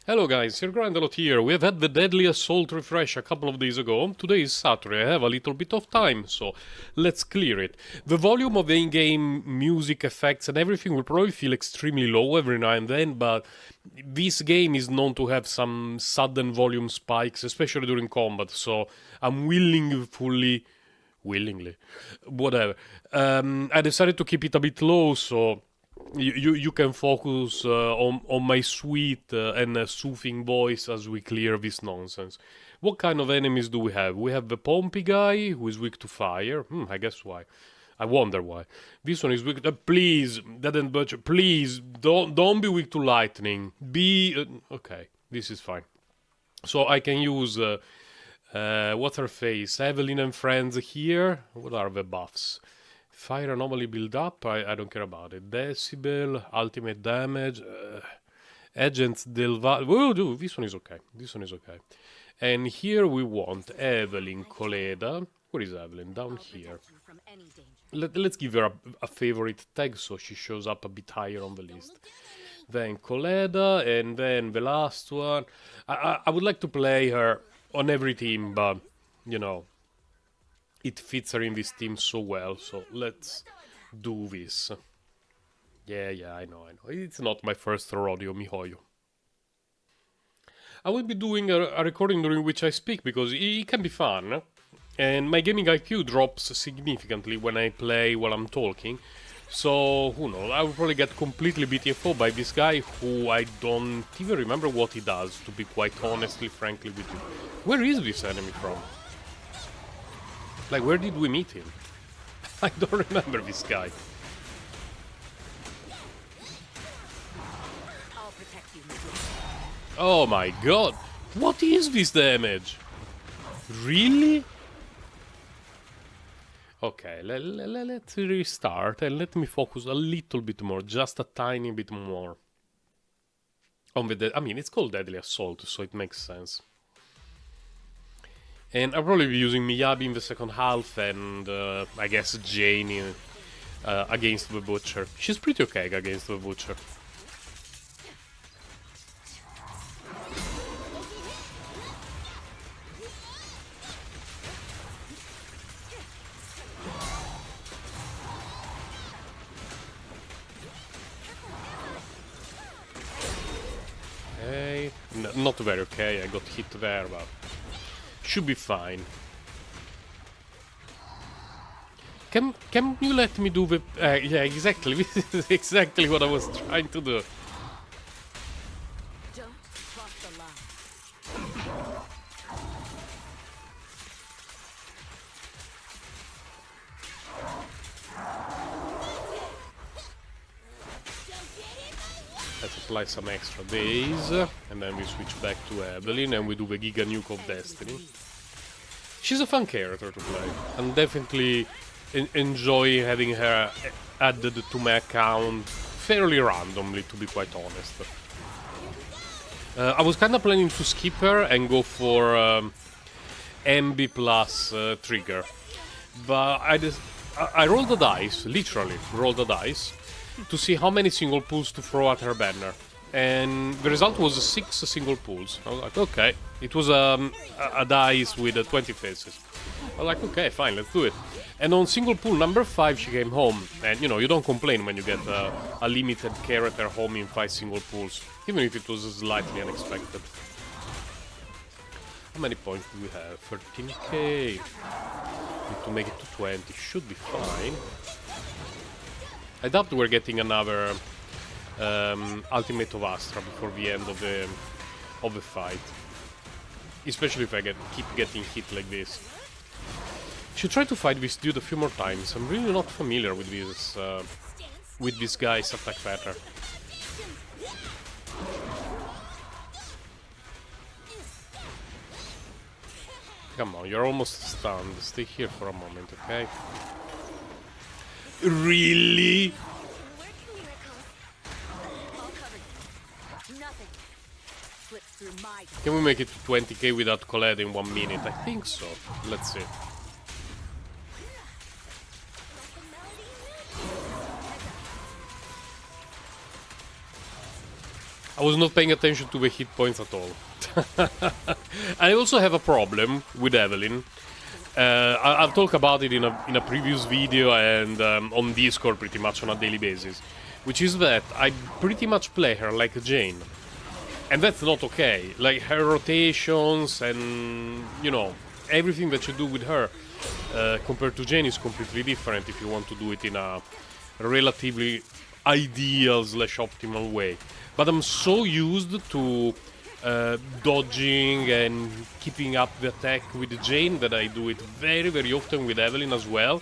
Hello guys, your Grandelot here. We have had the Deadly Assault refresh a couple of days ago. Today is Saturday, I have a little bit of time, so let's clear it. The volume of the in-game music effects and everything will probably feel extremely low every now and then, but this game is known to have some sudden volume spikes, especially during combat, so I'm willingly, whatever. I decided to keep it a bit low, so you can focus on my sweet and soothing voice as we clear this nonsense. What kind of enemies do we have? We have the Pompey guy who is weak to fire. I guess why. I wonder why. This one is weak. Please, Dead and Butcher. Please don't be weak to lightning. Be okay. This is fine. So I can use what's her face? Evelyn and friends here. What are the buffs? Fire anomaly build up, I don't care about it. Decibel, ultimate damage, agents del Val. Oh, dude, this one is okay. This one is okay. And here we want Evelyn Coleda. Where is Evelyn? Down here. Let's give her a favorite tag so she shows up a bit higher on the list. Then Coleda, and then the last one. I would like to play her on every team, but, you know, it fits her in this team so well, so let's do this. Yeah, I know. It's not my first rodeo, mihoyo. I will be doing a recording during which I speak, because it can be fun. And my gaming IQ drops significantly when I play while I'm talking. So, who knows, I will probably get completely BTFO by this guy who I don't even remember what he does, to be quite frankly with you. Where is this enemy from? Like, where did we meet him? I don't remember this guy. Oh my god! What is this damage? Really? Okay, let's restart and let me focus a little bit more, just a tiny bit more. On the I mean, it's called Deadly Assault, so it makes sense. And I'll probably be using Miyabi in the second half, and I guess Jane against the Butcher. She's pretty okay against the Butcher. Okay, not very okay, I got hit there, but should be fine. Can you let me do the... yeah, exactly. This is exactly what I was trying to do. Don't cross the line. Let's apply some extra days, and then we switch back to Evelyn, and we do the Giga Nuke of Destiny. She's a fun character to play, and definitely enjoy having her added to my account fairly randomly, to be quite honest. I was kind of planning to skip her and go for MB plus Trigger, but I rolled the dice, literally rolled the dice, to see how many single pulls to throw at her banner. And the result was 6 single pulls. I was like, okay. It was a dice with 20 faces. I was like, okay, fine, let's do it. And on single pool number 5 she came home. And, you know, you don't complain when you get a limited character home in 5 single pools. Even if it was slightly unexpected. How many points do we have? 13k. Need to make it to 20. Should be fine. I doubt we're getting another Ultimate of Astra before the end of the fight. Especially if I keep getting hit like this. Should try to fight this dude a few more times. I'm really not familiar with this guy's attack pattern. Come on, you're almost stunned. Stay here for a moment, okay? Really? Can we make it to 20k without Colette in 1 minute? I think so. Let's see. I was not paying attention to the hit points at all. I also have a problem with Evelyn. I've talked about it in a previous video and on Discord pretty much on a daily basis, which is that I pretty much play her like a Jane. And that's not okay. Like, her rotations and, you know, everything that you do with her compared to Jane is completely different if you want to do it in a relatively ideal / optimal way. But I'm so used to dodging and keeping up the attack with Jane that I do it very, very often with Evelyn as well.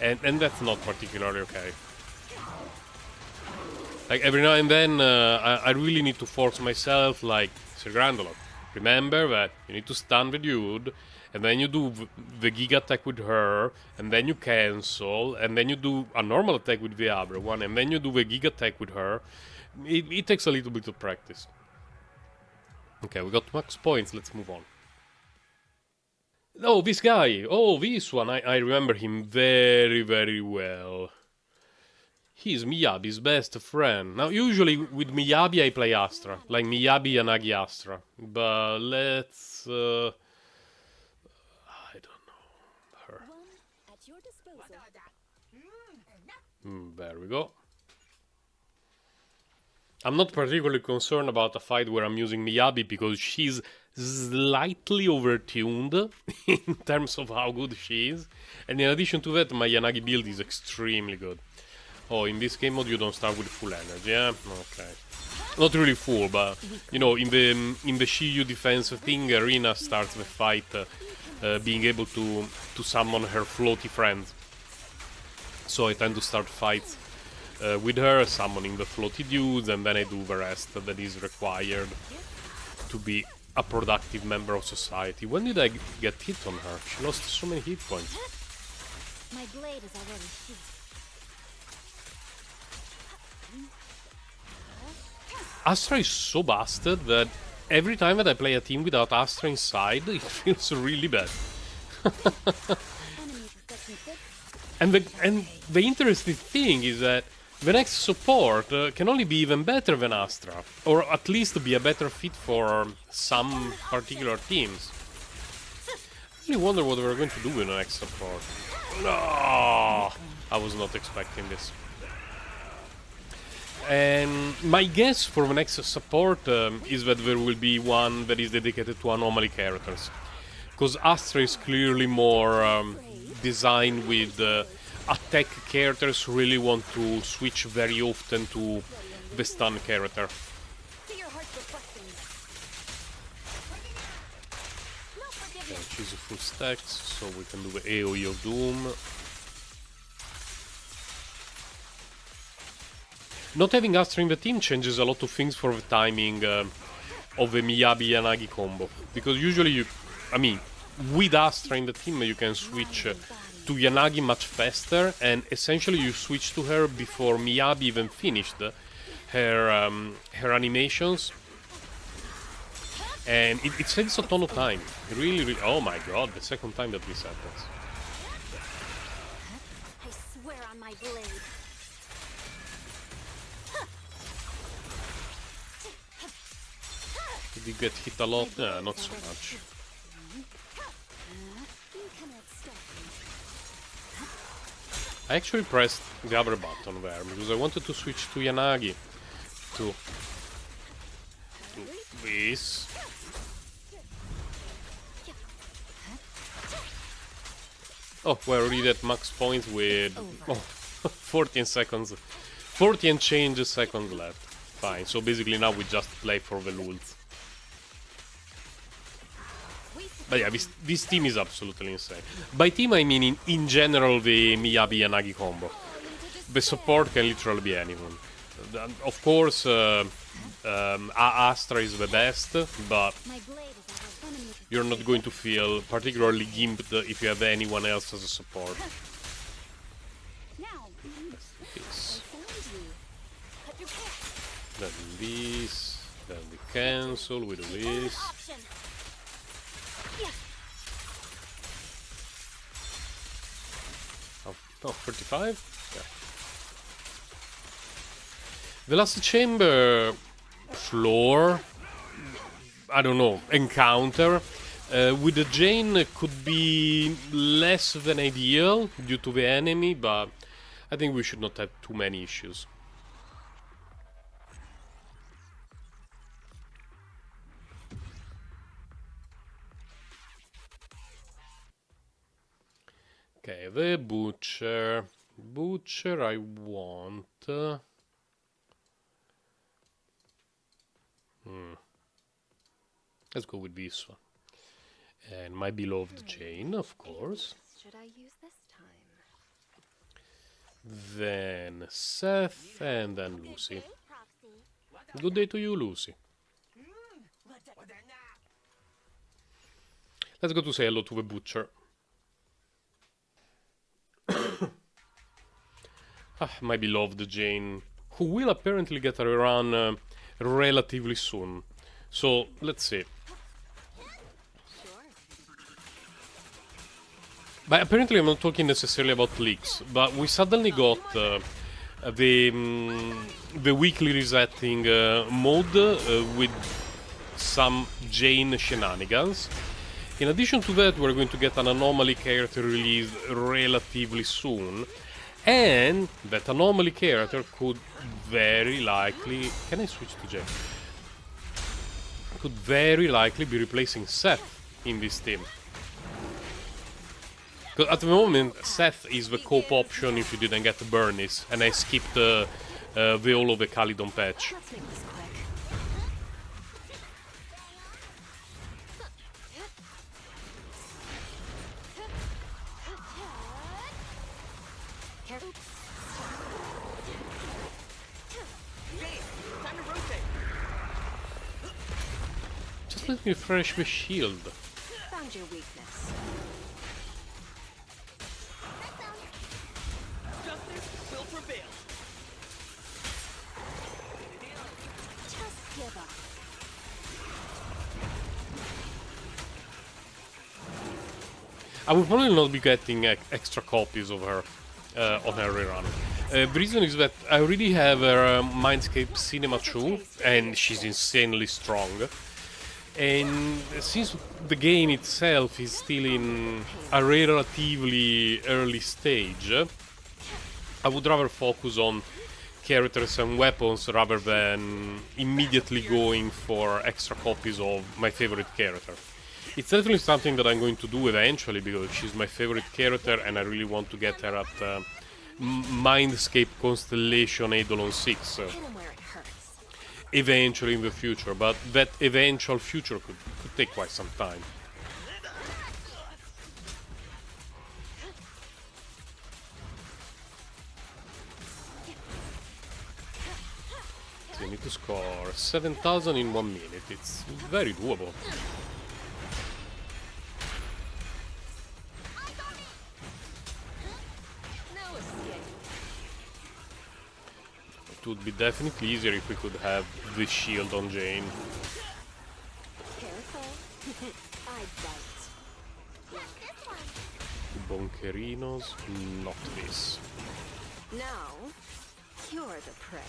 And that's not particularly okay. Like, every now and then, I really need to force myself, like, Sir Grandalot, remember that you need to stun the dude, and then you do the Giga attack with her, and then you cancel, and then you do a normal attack with the other one, and then you do the Giga attack with her. It takes a little bit of practice. Okay, we got max points, let's move on. Oh, this guy! Oh, this one! I remember him very, very well. He's Miyabi's best friend. Now, usually with Miyabi I play Astra, like Miyabi Yanagi Astra. But let's... I don't know. Her. There we go. I'm not particularly concerned about a fight where I'm using Miyabi because she's slightly overtuned in terms of how good she is. And in addition to that, my Yanagi build is extremely good. Oh, in this game mode you don't start with full energy, yeah? Okay. Not really full, but, you know, in the Shiyu defense thing, Arena starts the fight being able to summon her floaty friends. So I tend to start fights with her, summoning the floaty dudes, and then I do the rest that is required to be a productive member of society. When did I get hit on her? She lost so many hit points. My blade is already sheathed. Astra is so busted that every time that I play a team without Astra inside, it feels really bad. And the interesting thing is that the next support can only be even better than Astra, or at least be a better fit for some particular teams. I really wonder what we're going to do with the next support. No, I was not expecting this. And my guess for the next support is that there will be one that is dedicated to anomaly characters. Because Astra is clearly more designed with attack characters who really want to switch very often to the stun character. Okay, she's a full stacks, so we can do the AoE of Doom. Not having Astra in the team changes a lot of things for the timing of the Miyabi-Yanagi combo. Because usually with Astra in the team you can switch to Yanagi much faster, and essentially you switch to her before Miyabi even finished her animations. And it saves a ton of time. Really, oh my god, the second time that this happens. I swear on my blade. Did you get hit a lot? Nah, not so much. I actually pressed the other button there because I wanted to switch to Yanagi to this. Oh, we're already at max points with 14 seconds. 40 and change seconds left. Fine, so basically now we just play for the lulz. But yeah, this team is absolutely insane. By team I mean in general the Miyabi-Yanagi combo. The support can literally be anyone. Of course, Astra is the best, but you're not going to feel particularly gimped if you have anyone else as a support. This. Then this, then we cancel, we do this. Oh, 35? Yeah. The last chamber floor, I don't know, encounter with the Jane could be less than ideal due to the enemy, but I think we should not have too many issues. Okay, the butcher. Butcher I want. Let's go with this one. And my beloved Jane, of course. Should I use this time? Then Seth and then Lucy. Good day to you, Lucy. Let's go to say hello to the butcher. My beloved Jane, who will apparently get a run relatively soon. So, let's see. But apparently I'm not talking necessarily about leaks, but we suddenly got the weekly resetting mode with some Jane shenanigans. In addition to that, we're going to get an anomaly character released relatively soon, and that anomaly character could very likely... Can I switch to Jane? Could very likely be replacing Seth in this team. Because at the moment, Seth is the cope option if you didn't get the Burnies, and I skipped the whole of the Calydon patch. Let's make this quick. Time to rotate. Just let me refresh the shield. Found your weakness. Justice will prevail. Just give up. I will probably not be getting extra copies of her on her rerun. The reason is that I already have her Mindscape Cinema 2, and she's insanely strong. And since the game itself is still in a relatively early stage, I would rather focus on characters and weapons rather than immediately going for extra copies of my favorite character. It's definitely something that I'm going to do eventually because she's my favorite character and I really want to get her at Mindscape Constellation Eidolon 6 Hit him where it hurts. eventually in the future, but that eventual future could take quite some time. So you need to score 7,000 in 1 minute. It's very doable. No escape. It would be definitely easier if we could have the shield on Jane. Careful. I bite. Bonkerinos, not this. Now, you're the prey.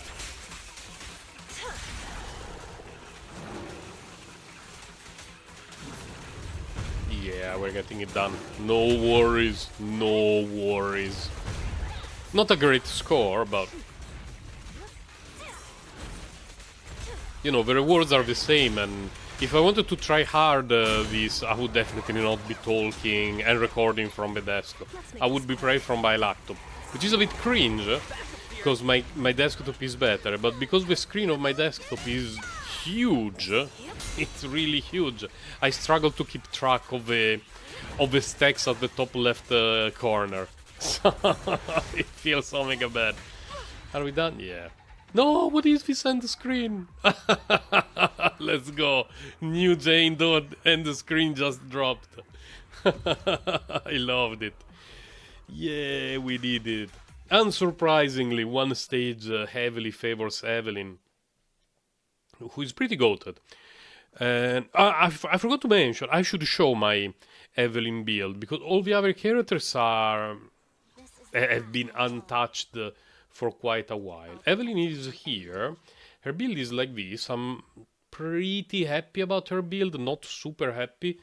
Yeah, we're getting it done. No worries, no worries. Not a great score, but... You know, the rewards are the same, and if I wanted to try hard this, I would definitely not be talking and recording from the desktop. I would be playing from my laptop, which is a bit cringe, because my desktop is better, but because the screen of my desktop is huge, it's really huge. I struggle to keep track of the stacks at the top left corner. So it feels so mega bad. Are we done? Yeah. No, what is this end screen? Let's go. New Jane dot and the screen just dropped. I loved it. Yeah, we did it. Unsurprisingly, one stage heavily favors Evelyn, who is pretty goated. And I forgot to mention, I should show my Evelyn build, because all the other characters have been untouched for quite a while. Evelyn is here, Her build is like this. I'm pretty happy about her build, not super happy.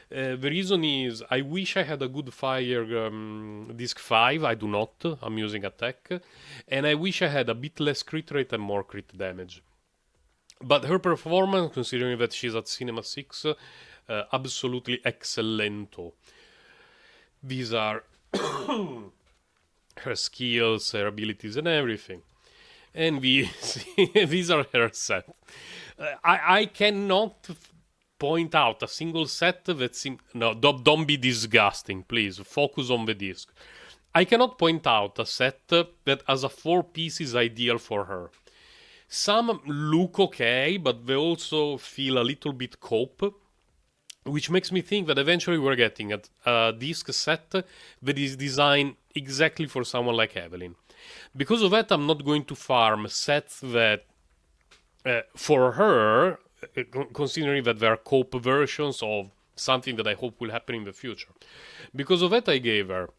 The reason is I wish I had a good fire disc 5. I do not. I'm using attack. And I wish I had a bit less crit rate and more crit damage. But her performance, considering that she's at Cinema 6, absolutely excellento. These are her skills, her abilities, and everything. And these are her set. I cannot point out a single set that seems... No, don't be disgusting, please. Focus on the disc. I cannot point out a set that has a 4 pieces ideal for her. Some look okay, but they also feel a little bit cope, which makes me think that eventually we're getting a disc set that is designed exactly for someone like Evelyn. Because of that, I'm not going to farm sets that, for her, considering that there are cope versions of something that I hope will happen in the future. Because of that, I gave her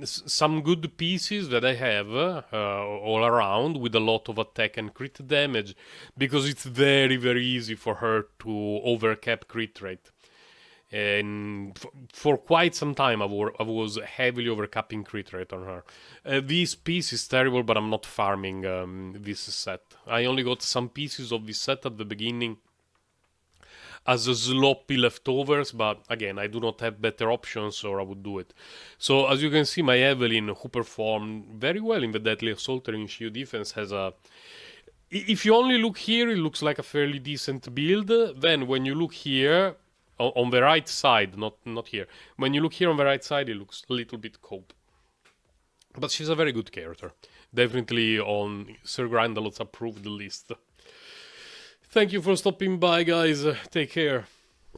some good pieces that I have all around with a lot of attack and crit damage, because it's very, very easy for her to overcap crit rate. And for quite some time I was heavily overcapping crit rate on her. This piece is terrible, but I'm not farming this set. I only got some pieces of this set at the beginning as a sloppy leftovers, but again, I do not have better options or I would do it. So as you can see, my Evelyn, who performed very well in the Deadly Assaulter in Shield Defense, has a... If you only look here, it looks like a fairly decent build. Then when you look here, on the right side, not here. When you look here on the right side, it looks a little bit cope. But she's a very good character. Definitely on Sir Grindalot's approved list. Thank you for stopping by, guys. Take care.